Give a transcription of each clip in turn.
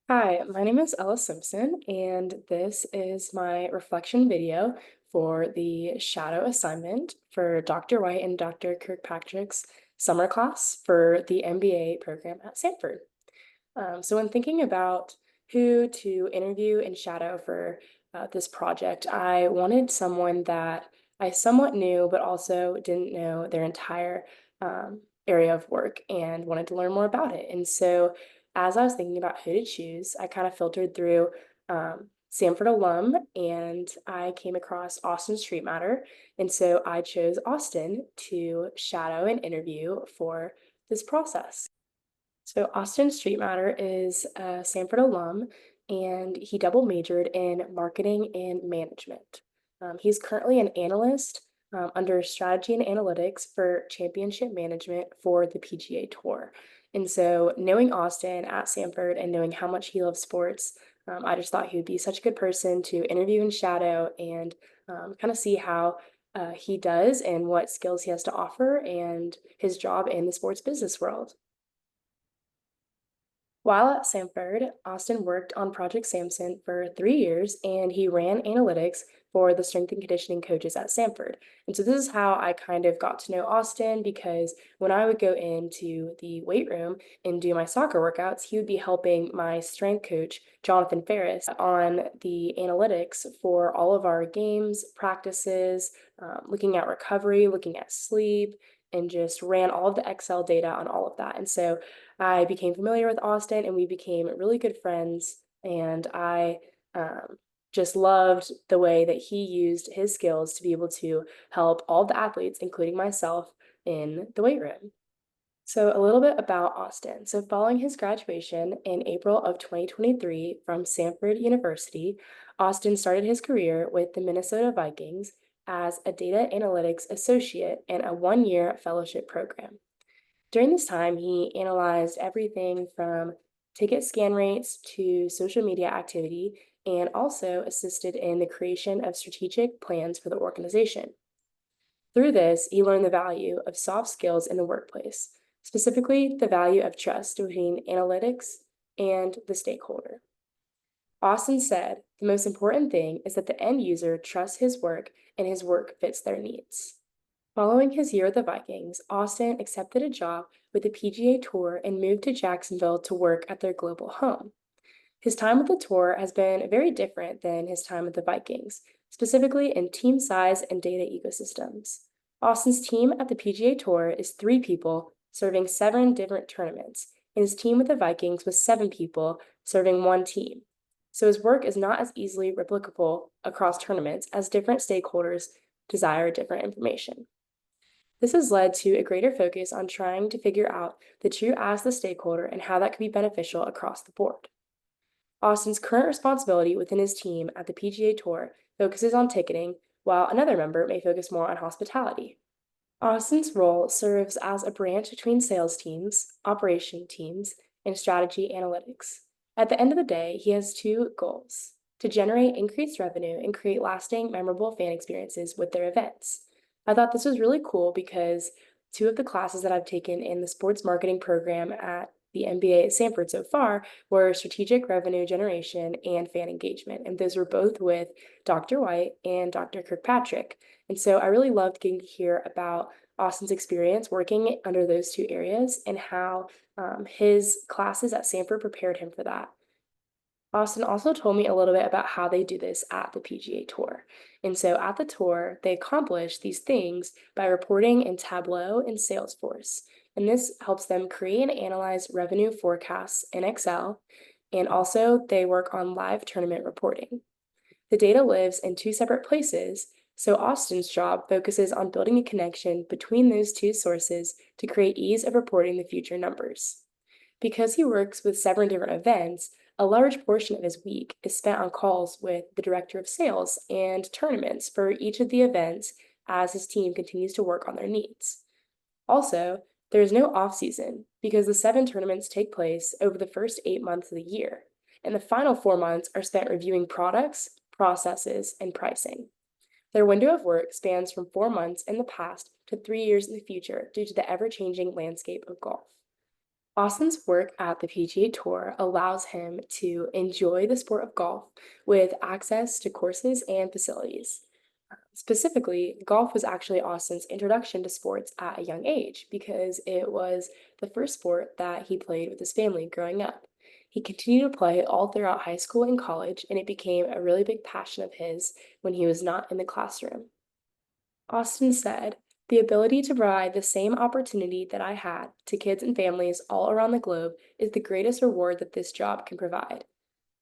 Hi, my name is Ella Simpson, and this is my reflection video for the shadow assignment for Dr. White and Dr. Kirkpatrick's summer class for the MBA program at Stanford. So when thinking about who to interview and shadow for this project, I wanted someone that I somewhat knew, but also didn't know their entire area of work and wanted to learn more about it. And so as I was thinking about who to choose, I kind of filtered through Stanford alum and I came across Austin Street Matter. And so I chose Austin to shadow and interview for this process. So Austin Street Matter is a Stanford alum, and he double majored in marketing and management. He's currently an analyst under strategy and analytics for championship management for the PGA Tour. And so, knowing Austin at Stanford and knowing how much he loves sports, I just thought he would be such a good person to interview and shadow and kind of see how he does and what skills he has to offer and his job in the sports business world. While at Stanford, Austin worked on Project Samson for 3 years and he ran analytics for the strength and conditioning coaches at Stanford. And so this is how I kind of got to know Austin because when I would go into the weight room and do my soccer workouts, he would be helping my strength coach, Jonathan Ferris, on the analytics for all of our games, practices, looking at recovery, looking at sleep, and just ran all of the Excel data on all of that. And so I became familiar with Austin and we became really good friends. And I just loved the way that he used his skills to be able to help all the athletes, including myself, in the weight room. So, a little bit about Austin. So, following his graduation in April of 2023 from Stanford University, Austin started his career with the Minnesota Vikings as a data analytics associate in a 1 year fellowship program. During this time, he analyzed everything from ticket scan rates to social media activity and also assisted in the creation of strategic plans for the organization. Through this, he learned the value of soft skills in the workplace, specifically the value of trust between analytics and the stakeholder. Austin said the most important thing is that the end user trusts his work and his work fits their needs. Following his year with the Vikings, Austin accepted a job with the PGA Tour and moved to Jacksonville to work at their global home. His time with the tour has been very different than his time with the Vikings, specifically in team size and data ecosystems. Austin's team at the PGA Tour is 3 people serving 7 different tournaments, and his team with the Vikings was 7 people serving one team. So his work is not as easily replicable across tournaments as different stakeholders desire different information. This has led to a greater focus on trying to figure out the true as the stakeholder and how that could be beneficial across the board. Austin's current responsibility within his team at the PGA Tour focuses on ticketing, while another member may focus more on hospitality. Austin's role serves as a branch between sales teams, operation teams, and strategy analytics. At the end of the day, he has 2 goals to generate increased revenue and create lasting, memorable fan experiences with their events. I thought this was really cool because 2 of the classes that I've taken in the sports marketing program at the MBA at Stanford so far were strategic revenue generation and fan engagement. And those were both with Dr. White and Dr. Kirkpatrick. And so I really loved getting to hear about Austin's experience working under those 2 areas and how his classes at Stanford prepared him for that. Austin also told me a little bit about how they do this at the PGA Tour. And so at the tour, they accomplish these things by reporting in Tableau and Salesforce. And this helps them create and analyze revenue forecasts in Excel. And also, they work on live tournament reporting. The data lives in 2 separate places, so Austin's job focuses on building a connection between those 2 sources to create ease of reporting the future numbers. Because he works with 7 different events, a large portion of his week is spent on calls with the director of sales and tournaments for each of the events as his team continues to work on their needs. Also, there is no off season because the 7 tournaments take place over the first 8 months of the year, and the final 4 months are spent reviewing products, processes, and pricing. Their window of work spans from 4 months in the past to 3 years in the future due to the ever changing landscape of golf. Austin's work at the PGA Tour allows him to enjoy the sport of golf with access to courses and facilities. Specifically, golf was actually Austin's introduction to sports at a young age because it was the first sport that he played with his family growing up. He continued to play all throughout high school and college, and it became a really big passion of his when he was not in the classroom. Austin said, "The ability to provide the same opportunity that I had to kids and families all around the globe is the greatest reward that this job can provide."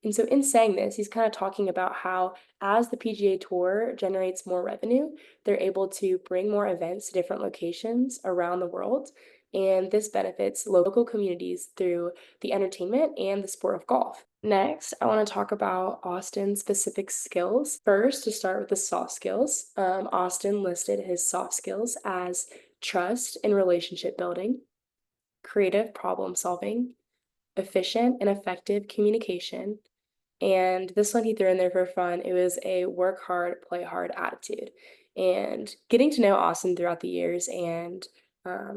And so, in saying this, he's kind of talking about how, as the PGA Tour generates more revenue, they're able to bring more events to different locations around the world. And this benefits local communities through the entertainment and the sport of golf. Next, I want to talk about Austin's specific skills. First, to start with the soft skills, Austin listed his soft skills as trust and relationship building, creative problem solving, efficient and effective communication, and this one he threw in there for fun. It was a work hard, play hard attitude. And getting to know Austin throughout the years and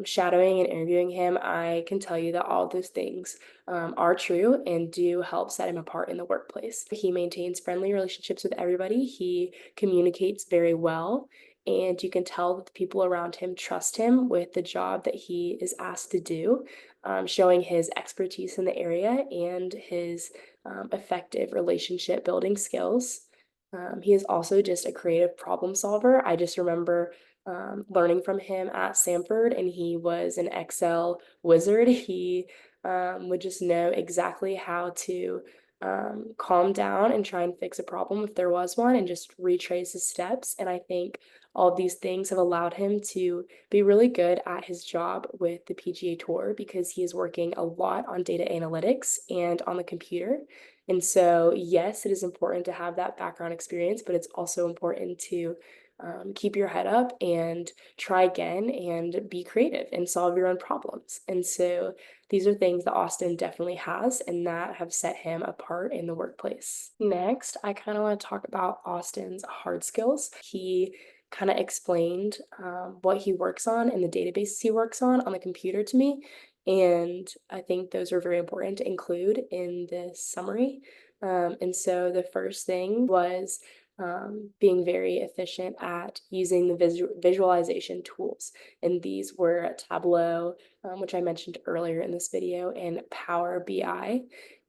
shadowing and interviewing him, I can tell you that all of those things are true and do help set him apart in the workplace. He maintains friendly relationships with everybody. He communicates very well. And you can tell that the people around him trust him with the job that he is asked to do, showing his expertise in the area and his effective relationship building skills. He is also just a creative problem solver. I just remember learning from him at Samford, and he was an Excel wizard. He would just know exactly how to calm down and try and fix a problem if there was one and just retrace his steps. And I think all of these things have allowed him to be really good at his job with the PGA Tour because he is working a lot on data analytics and on the computer. And so, yes, it is important to have that background experience, but it's also important to keep your head up and try again and be creative and solve your own problems. And so, these are things that Austin definitely has and that have set him apart in the workplace. Next, I kind of want to talk about Austin's hard skills. He kind of explained what he works on and the databases he works on the computer to me. And I think those are very important to include in this summary. And so the first thing was being very efficient at using the visualization tools. And these were Tableau, which I mentioned earlier in this video, and Power BI.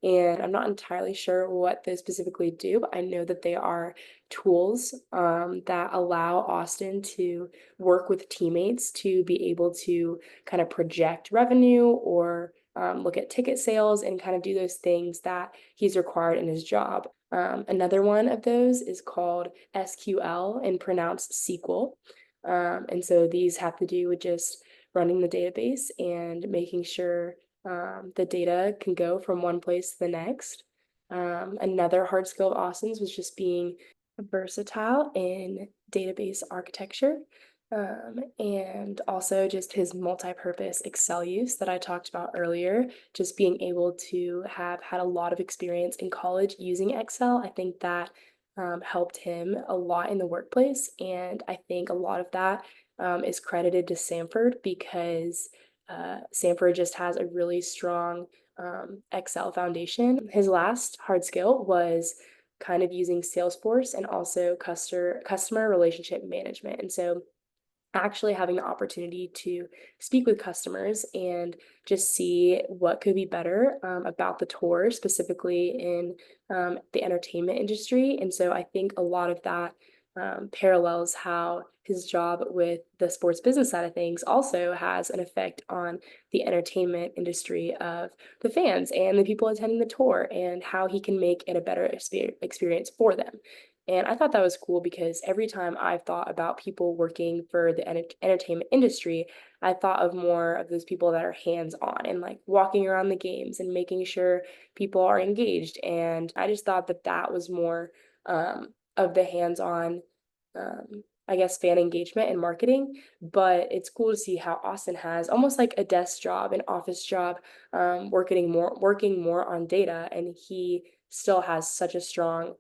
And I'm not entirely sure what they specifically do, but I know that they are tools that allow Austin to work with teammates to be able to kind of project revenue or look at ticket sales and kind of do those things that he's required in his job. Another one of those is called SQL and pronounced SQL. And so these have to do with just running the database and making sure the data can go from one place to the next. Another hard skill of Austin's was just being versatile in database architecture, and also just his multi-purpose Excel use that I talked about earlier, just being able to have had a lot of experience in college using Excel. I think that helped him a lot in the workplace, and I think a lot of that is credited to Samford because Samford just has a really strong Excel foundation. His last hard skill was kind of using Salesforce and also customer relationship management. And so actually having the opportunity to speak with customers and just see what could be better about the tour, specifically in the entertainment industry. And so I think a lot of that parallels how his job with the sports business side of things also has an effect on the entertainment industry of the fans and the people attending the tour and how he can make it a better experience for them. And I thought that was cool because every time I've thought about people working for the entertainment industry, I thought of more of those people that are hands-on and like walking around the games and making sure people are engaged. And I just thought that that was more of the hands-on, I guess, fan engagement and marketing. But it's cool to see how Austin has almost like a desk job, an office job, working more on data, and he still has such a strong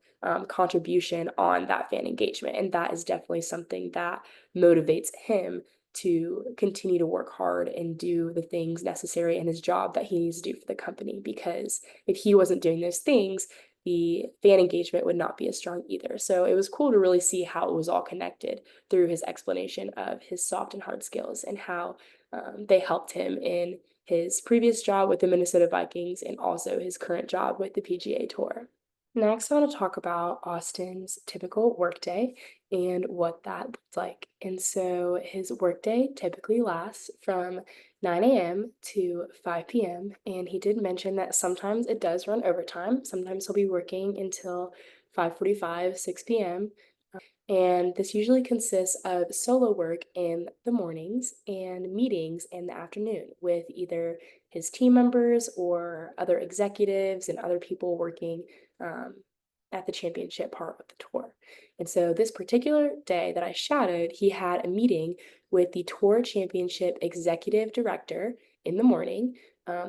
contribution on that fan engagement. And that is definitely something that motivates him to continue to work hard and do the things necessary in his job that he needs to do for the company. Because if he wasn't doing those things, the fan engagement would not be as strong either. So it was cool to really see how it was all connected through his explanation of his soft and hard skills and how they helped him in his previous job with the Minnesota Vikings and also his current job with the PGA Tour. Next, I want to talk about Austin's typical workday and what that looks like. And so his workday typically lasts from 9 a.m. to 5 p.m. And he did mention that sometimes it does run overtime. Sometimes he'll be working until 5:45, 6 p.m. And this usually consists of solo work in the mornings and meetings in the afternoon with either his team members or other executives and other people working um, at the championship part of the tour. And so this particular day that I shadowed, he had a meeting with the tour championship executive director in the morning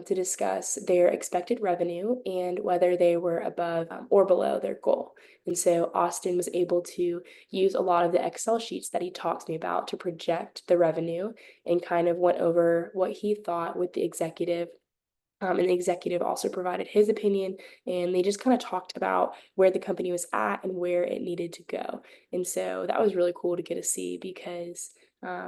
to discuss their expected revenue and whether they were above or below their goal. And so Austin was able to use a lot of the Excel sheets that he talked to me about to project the revenue and kind of went over what he thought with the executive. And the executive also provided his opinion, and they just kind of talked about where the company was at and where it needed to go. And so that was really cool to get to see because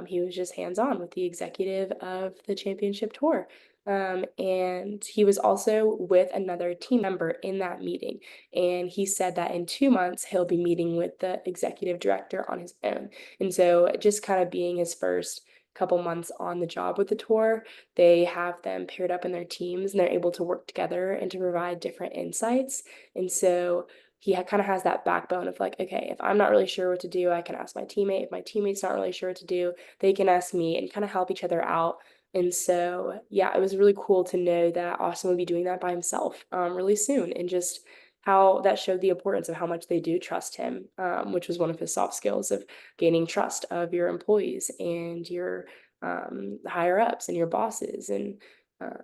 he was just hands on with the executive of the championship tour. And he was also with another team member in that meeting. And he said that in 2 months, he'll be meeting with the executive director on his own. And so just kind of being his first couple months on the job with the tour, they have them paired up in their teams and they're able to work together and to provide different insights. And so he kind of has that backbone of like, okay, if I'm not really sure what to do, I can ask my teammate. If my teammate's not really sure what to do, they can ask me and kind of help each other out. And so, yeah, it was really cool to know that Austin would be doing that by himself really soon, and just how that showed the importance of how much they do trust him, which was one of his soft skills of gaining trust of your employees and your higher ups and your bosses. And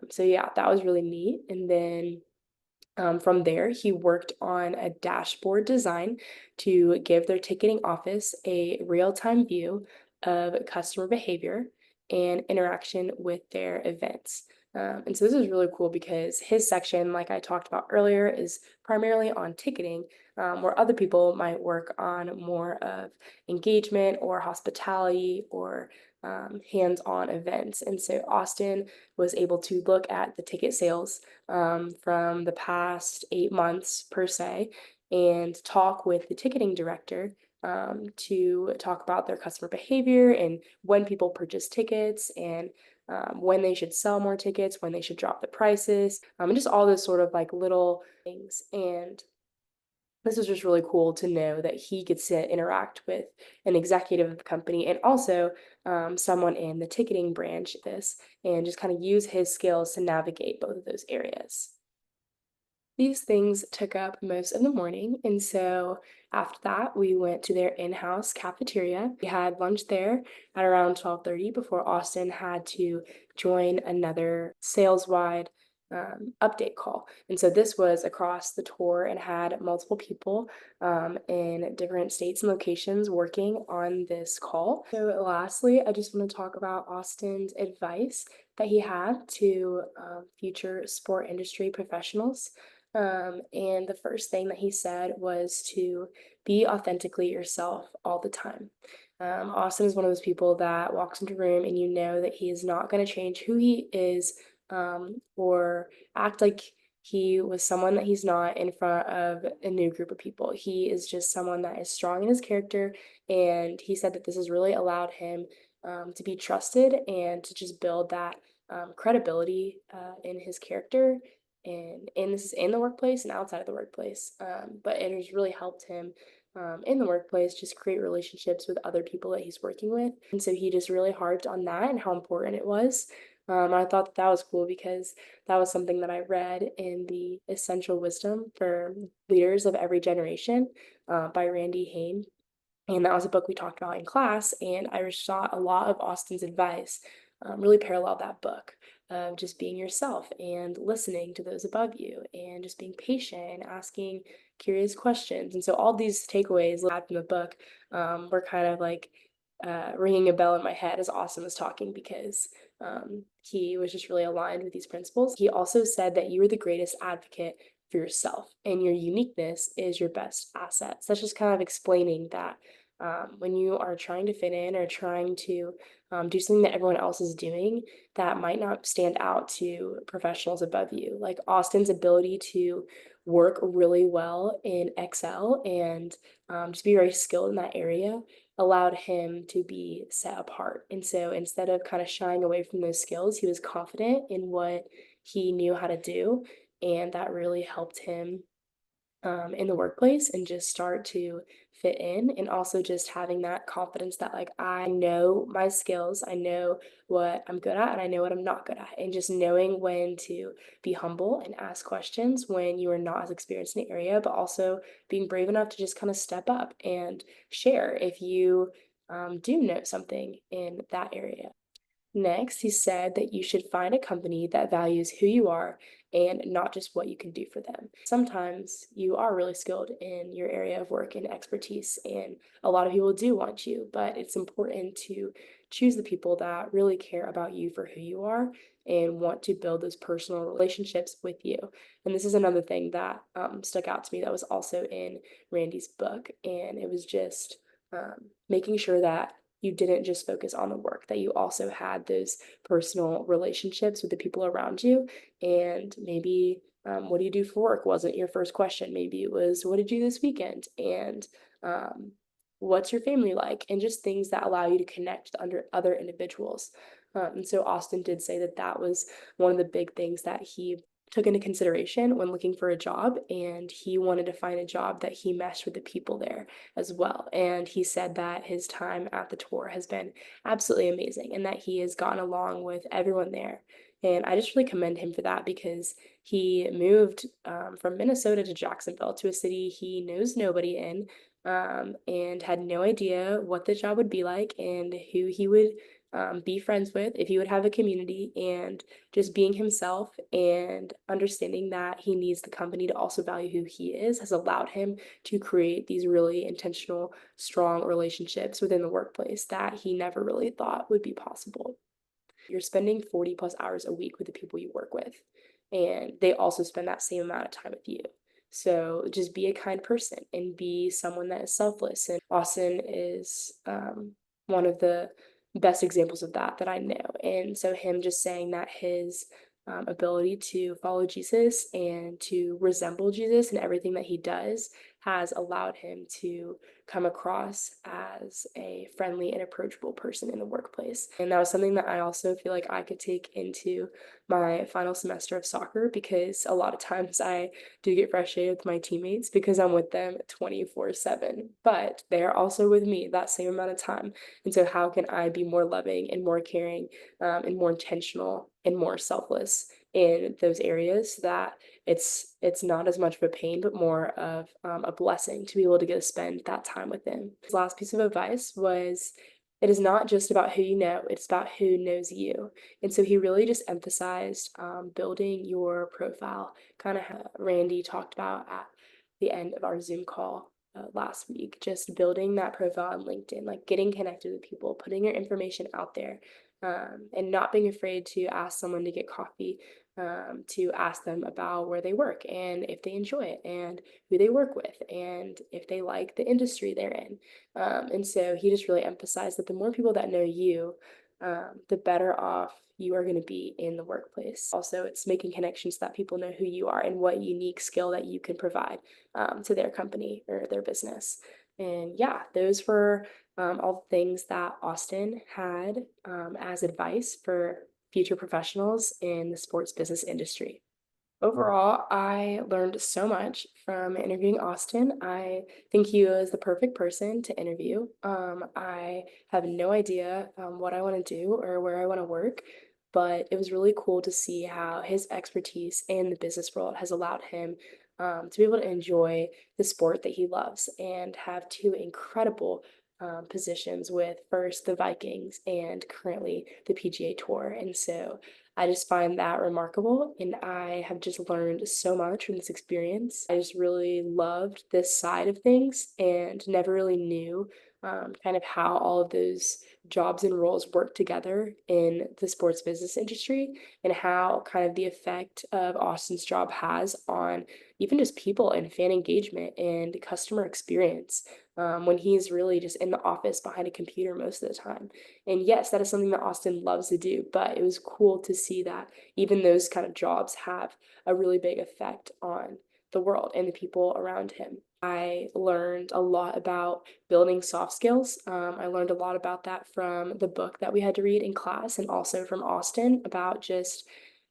so, yeah, that was really neat. And then from there, he worked on a dashboard design to give their ticketing office a real-time view of customer behavior and interaction with their events. And so this is really cool because his section, like I talked about earlier, is primarily on ticketing, where other people might work on more of engagement or hospitality or hands-on events. And so Austin was able to look at the ticket sales from the past 8 months per se and talk with the ticketing director to talk about their customer behavior and when people purchase tickets and when they should sell more tickets, when they should drop the prices, and just all those sort of like little things. And this was just really cool to know that he could sit, interact with an executive of the company and also someone in the ticketing branch of this, and just kind of use his skills to navigate both of those areas. These things took up most of the morning, and so after that, we went to their in-house cafeteria. We had lunch there at around 12:30 before Austin had to join another sales-wide update call. And so this was across the tour and had multiple people in different states and locations working on this call. So lastly, I just want to talk about Austin's advice that he had to future sport industry professionals. And the first thing that he said was to be authentically yourself all the time. Austin is one of those people that walks into a room and you know that he is not going to change who he is or act like he was someone that he's not in front of a new group of people. He is just someone that is strong in his character, and he said that this has really allowed him to be trusted and to just build that credibility in his character and this is in the workplace and outside of the workplace. But it has really helped him in the workplace just create relationships with other people that he's working with. And so he just really harped on that and how important it was. I thought that that was cool because that was something that I read in the Essential Wisdom for Leaders of Every Generation by Randy Hain. And that was a book we talked about in class, and I just thought a lot of Austin's advice really paralleled that book of just being yourself and listening to those above you and just being patient and asking curious questions. And so all these takeaways I had from the book were kind of like ringing a bell in my head as Austin was talking because he was just really aligned with these principles. He also said that you are the greatest advocate for yourself, and your uniqueness is your best asset. So that's just kind of explaining that when you are trying to fit in or trying to do something that everyone else is doing that might not stand out to professionals above you. Like Austin's ability to work really well in Excel and just be very skilled in that area allowed him to be set apart. And so instead of kind of shying away from those skills, he was confident in what he knew how to do. And that really helped him in the workplace and just start to fit in, and also just having that confidence that like I know my skills, I know what I'm good at and I know what I'm not good at, and just knowing when to be humble and ask questions when you are not as experienced in the area, but also being brave enough to just kind of step up and share if you do know something in that area. Next, he said that you should find a company that values who you are and not just what you can do for them. Sometimes you are really skilled in your area of work and expertise, and a lot of people do want you, but it's important to choose the people that really care about you for who you are and want to build those personal relationships with you. And this is another thing that stuck out to me that was also in Randy's book, and it was just making sure that you didn't just focus on the work, that you also had those personal relationships with the people around you. And maybe, what do you do for work wasn't your first question. Maybe it was, what did you do this weekend? And um, what's your family like? And just things that allow you to connect with other individuals. And so Austin did say that that was one of the big things that he took into consideration when looking for a job, and he wanted to find a job that he meshed with the people there as well. And he said that his time at the tour has been absolutely amazing and that he has gotten along with everyone there. And I just really commend him for that because he moved from Minnesota to Jacksonville, to a city he knows nobody in, and had no idea what the job would be like and who he would be friends with, if he would have a community, and just being himself and understanding that he needs the company to also value who he is has allowed him to create these really intentional, strong relationships within the workplace that he never really thought would be possible. You're spending 40 plus hours a week with the people you work with, and they also spend that same amount of time with you. So just be a kind person and be someone that is selfless. And Austin is one of the best examples of that I know. And so him just saying that his ability to follow Jesus and to resemble Jesus in everything that he does has allowed him to come across as a friendly and approachable person in the workplace. And that was something that I also feel like I could take into my final semester of soccer, because a lot of times I do get frustrated with my teammates because I'm with them 24/7, but they're also with me that same amount of time. And so how can I be more loving and more caring and more intentional and more selfless in those areas, that it's not as much of a pain but more of a blessing to be able to get to spend that time with them. His last piece of advice was, it is not just about who you know, it's about who knows you. And so he really just emphasized building your profile, kind of how Randy talked about at the end of our Zoom call last week, just building that profile on LinkedIn, like getting connected with people, putting your information out there, and not being afraid to ask someone to get coffee, to ask them about where they work and if they enjoy it and who they work with and if they like the industry they're in. And so he just really emphasized that the more people that know you, the better off you are going to be in the workplace. Also, it's making connections so that people know who you are and what unique skill that you can provide to their company or their business. And yeah, those were all the things that Austin had as advice for future professionals in the sports business industry. Overall, I learned so much from interviewing Austin. I think he was the perfect person to interview. I have no idea what I want to do or where I want to work, but it was really cool to see how his expertise in the business world has allowed him to be able to enjoy the sport that he loves and have two incredible positions with first the Vikings and currently the PGA Tour. And so I just find that remarkable, and I have just learned so much from this experience. I just really loved this side of things and never really knew kind of how all of those jobs and roles work together in the sports business industry and how kind of the effect of Austin's job has on even just people and fan engagement and customer experience when he's really just in the office behind a computer most of the time. And yes, that is something that Austin loves to do, but it was cool to see that even those kind of jobs have a really big effect on the world and the people around him. I learned a lot about building soft skills. I learned a lot about that from the book that we had to read in class and also from Austin about just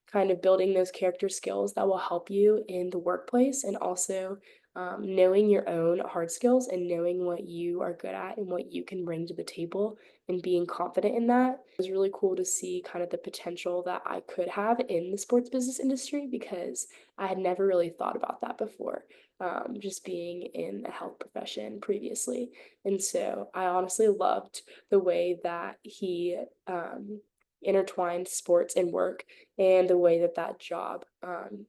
kind of building those character skills that will help you in the workplace and also knowing your own hard skills and knowing what you are good at and what you can bring to the table and being confident in that. It was really cool to see kind of the potential that I could have in the sports business industry because I had never really thought about that before, just being in a health profession previously. And so I honestly loved the way that he intertwined sports and work and the way that that job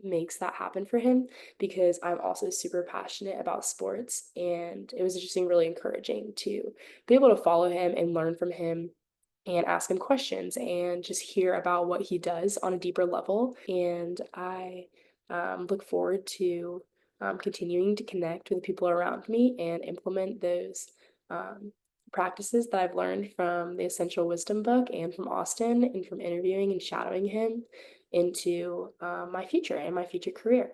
makes that happen for him because I'm also super passionate about sports. And it was just really encouraging to be able to follow him and learn from him and ask him questions and just hear about what he does on a deeper level. And I look forward to continuing to connect with the people around me and implement those um, practices that I've learned from the Essential Wisdom book and from Austin and from interviewing and shadowing him into my future and my future career.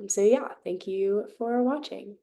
So, yeah, thank you for watching.